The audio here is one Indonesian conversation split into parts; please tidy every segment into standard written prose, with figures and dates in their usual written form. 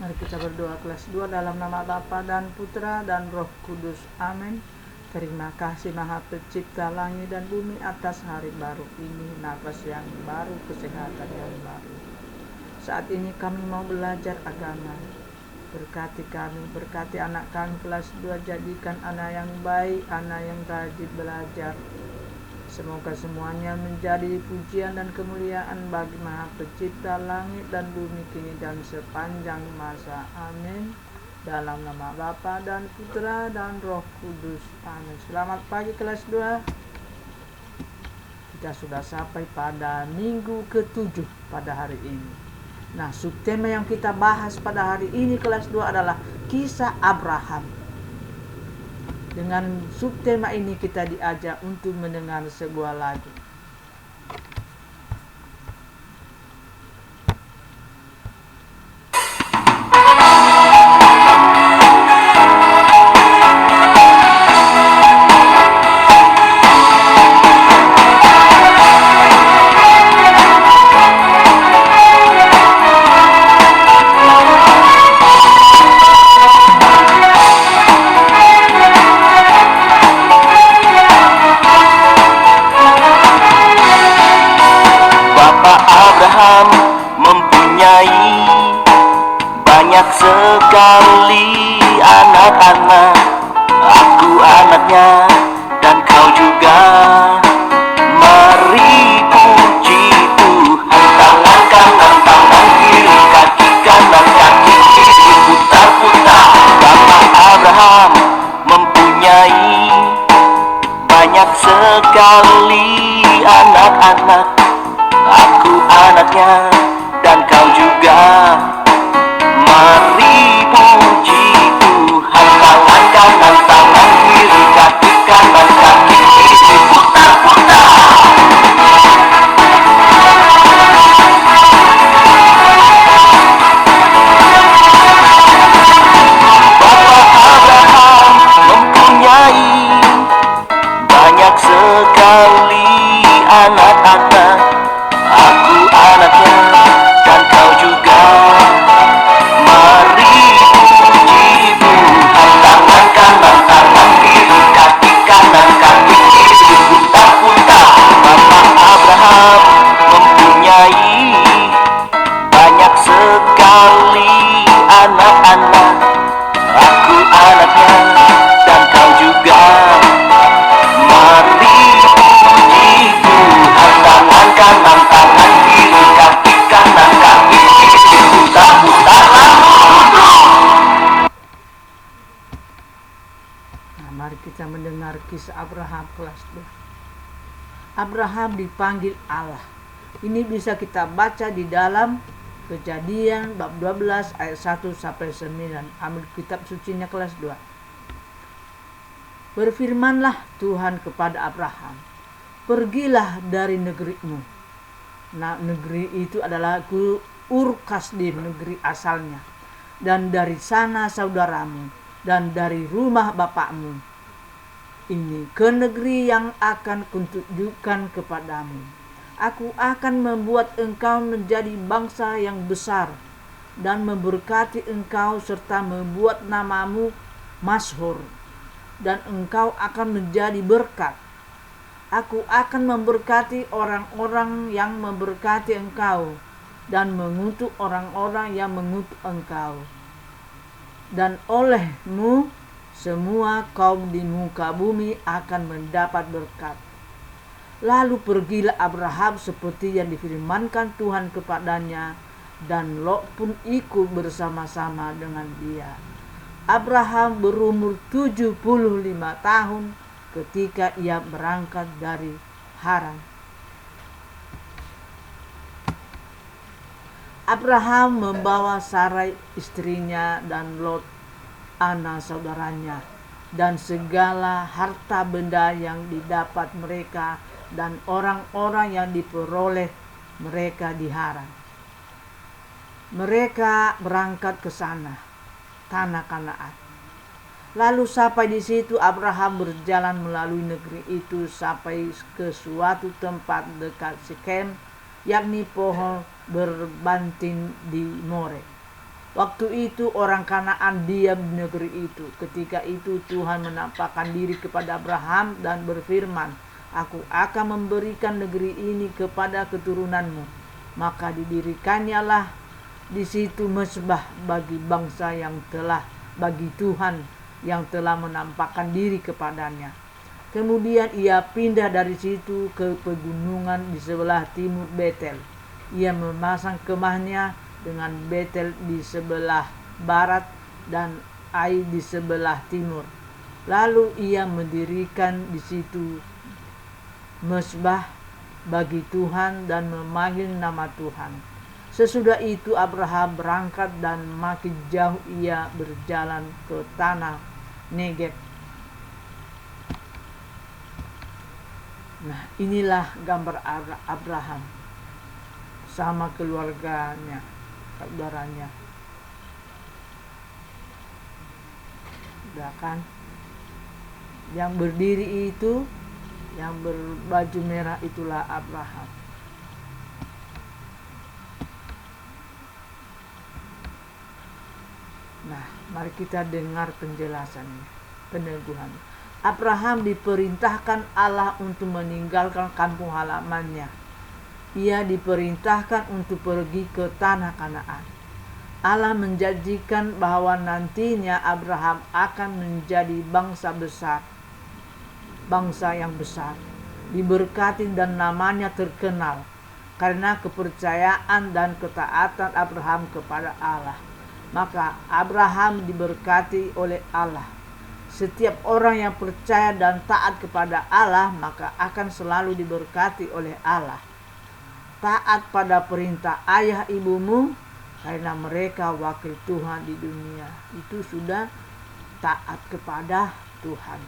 Mari kita berdoa kelas 2 dalam nama Bapa dan Putra dan Roh Kudus. Amin. Terima kasih Maha Pencipta langit dan bumi atas hari baru ini, nafas yang baru, kesehatan yang baru. Saat ini kami mau belajar agama. Berkati kami, berkati anak kami kelas 2, jadikan anak yang baik, anak yang rajin belajar. Semoga semuanya menjadi pujian dan kemuliaan bagi Maha Pencipta langit dan bumi kini dan sepanjang masa. Amin. Dalam nama Bapa dan Putra dan Roh Kudus. Amin. Selamat pagi kelas 2. Kita sudah sampai pada minggu ke-7 pada hari ini. Nah, subtema yang kita bahas pada hari ini kelas 2 adalah kisah Abraham. Dengan subtema ini kita diajak untuk mendengar sebuah lagu. Mempunyai banyak sekali anak-anak. Aku anaknya dan kau juga. Mari puji Tuhan. Tangan kanan, tangan kiri, kaki kanan, kaki kiri, putar-putar. Bapak Abraham mempunyai banyak sekali anak-anak. Aku anaknya dan kau juga. Mari puji Tuhan. Tangan kanan, tangan kiri, kaki kanan, kaki kiri, putar-putar. Bapak Abraham mempunyai banyak sekali anak-anak. Aku anaknya dan kau juga. Mari puji Tuhan. Tangan kanan, tangan kiri, kaki kanan, kaki kiri, putar-putar. Bapak Abraham mempunyai banyak sekali anak-anak. Aku anaknya dan kau juga. Mari puji Tuhan. Tangan kanan, tangan kiri, kaki kanan, kaki kiri, putar-putar lalu duduk. Nah, mari kita mendengar kisah Abraham kelas 2. Abraham dipanggil Allah. Ini bisa kita baca di dalam Kejadian bab 12 ayat 1 sampai 9. Ambil kitab sucinya kelas 2. Berfirmanlah Tuhan kepada Abraham, pergilah dari negerimu. Nah, negeri itu adalah Ur Kasdim, negeri asalnya. Dan dari sana saudaramu, dan dari rumah bapakmu. Ini ke negeri yang akan kutunjukkan kepadamu. Aku akan membuat engkau menjadi bangsa yang besar, dan memberkati engkau serta membuat namamu masyhur, dan engkau akan menjadi berkat. Aku akan memberkati orang-orang yang memberkati engkau, dan mengutuk orang-orang yang mengutuk engkau. Dan olehmu semua kaum di muka bumi akan mendapat berkat. Lalu pergilah Abraham seperti yang difirmankan Tuhan kepadanya, dan Lot pun ikut bersama-sama dengan dia. Abraham berumur 75 tahun ketika ia berangkat dari Haran. Abraham membawa Sarai istrinya dan Lot anak saudaranya, dan segala harta benda yang didapat mereka dan orang-orang yang diperoleh mereka di Haran. Mereka berangkat ke sana, tanah Kanaan. Lalu sampai di situ Abraham berjalan melalui negeri itu sampai ke suatu tempat dekat Sikem, yakni pohon berbanting di More. Waktu itu orang Kanaan diam di negeri itu. Ketika itu Tuhan menampakkan diri kepada Abraham dan berfirman, "Aku akan memberikan negeri ini kepada keturunanmu." Maka didirikannya di situ mezbah bagi bangsa yang telah bagi Tuhan yang telah menampakkan diri kepadanya. Kemudian ia pindah dari situ ke pegunungan di sebelah timur Betel. Ia memasang kemahnya dengan Betel di sebelah barat dan Ai di sebelah timur. Lalu ia mendirikan di situ mezbah bagi Tuhan dan memanggil nama Tuhan. Sesudah itu Abraham berangkat dan makin jauh ia berjalan ke tanah Negeb. Nah, inilah gambar Abraham sama keluarganya, saudaranya. Udah kan? Yang berdiri itu, yang berbaju merah itulah Abraham. Nah, mari kita dengar penjelasannya, peneguhan. Abraham diperintahkan Allah untuk meninggalkan kampung halamannya. Ia diperintahkan untuk pergi ke tanah Kanaan. Allah menjanjikan bahwa nantinya Abraham akan menjadi bangsa besar, bangsa yang besar, diberkati dan namanya terkenal karena kepercayaan dan ketaatan Abraham kepada Allah. Maka Abraham diberkati oleh Allah. Setiap orang yang percaya dan taat kepada Allah maka akan selalu diberkati oleh Allah. Taat pada perintah ayah ibumu karena mereka wakil Tuhan di dunia. Itu sudah taat kepada Tuhan.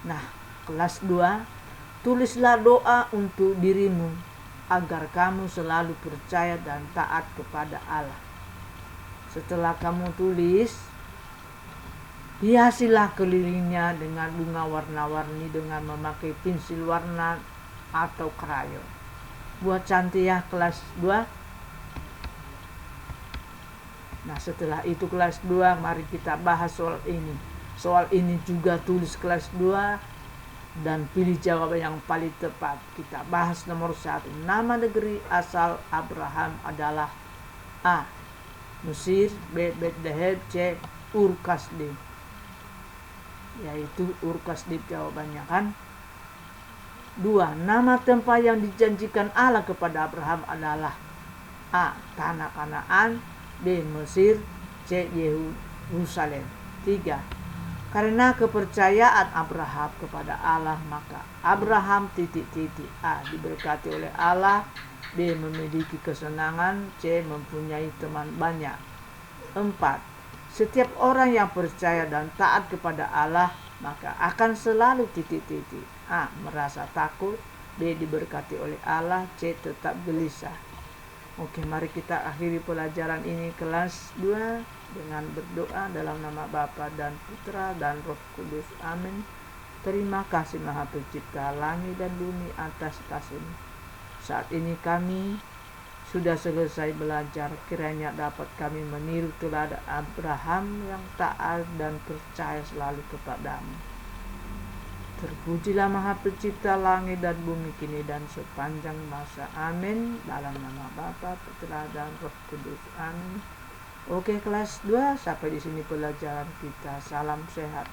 Nah, kelas 2, tulislah doa untuk dirimu agar kamu selalu percaya dan taat kepada Allah. Setelah kamu tulis, hiasilah kelilingnya dengan bunga warna-warni dengan memakai pensil warna atau krayon. Buat cantik ya kelas 2. Nah, setelah itu kelas 2 mari kita bahas soal ini. Soal ini juga tulis kelas 2 dan pilih jawaban yang paling tepat. Kita bahas nomor 1. Nama negeri asal Abraham adalah A. Mesir, B. Betlehem, C. Ur Kasdim. Yaitu Ur Kasdim jawabannya kan. 2. Nama tempat yang dijanjikan Allah kepada Abraham adalah A. Tanah Kanaan, B. Mesir, C. Yerusalem. 3. Karena kepercayaan Abraham kepada Allah maka Abraham A. diberkati oleh Allah, B. memiliki kesenangan, C. mempunyai teman banyak. 4. Setiap orang yang percaya dan taat kepada Allah maka akan selalu A. merasa takut, B. diberkati oleh Allah, C. tetap gelisah. Oke, mari kita akhiri pelajaran ini kelas 2 dengan berdoa dalam nama Bapa dan Putra dan Roh Kudus. Amin. Terima kasih Maha Pencipta langit dan bumi atas kasih-Mu. Saat ini kami sudah selesai belajar, kiranya dapat kami meniru teladan Abraham yang taat dan percaya selalu kepadamu. Terpujilah Maha Pencipta langit dan bumi kini dan sepanjang masa. Amin. Dalam nama Bapa, Putra dan Roh Kudus. Amin. Oke kelas 2, sampai di sini pelajaran kita. Salam sehat.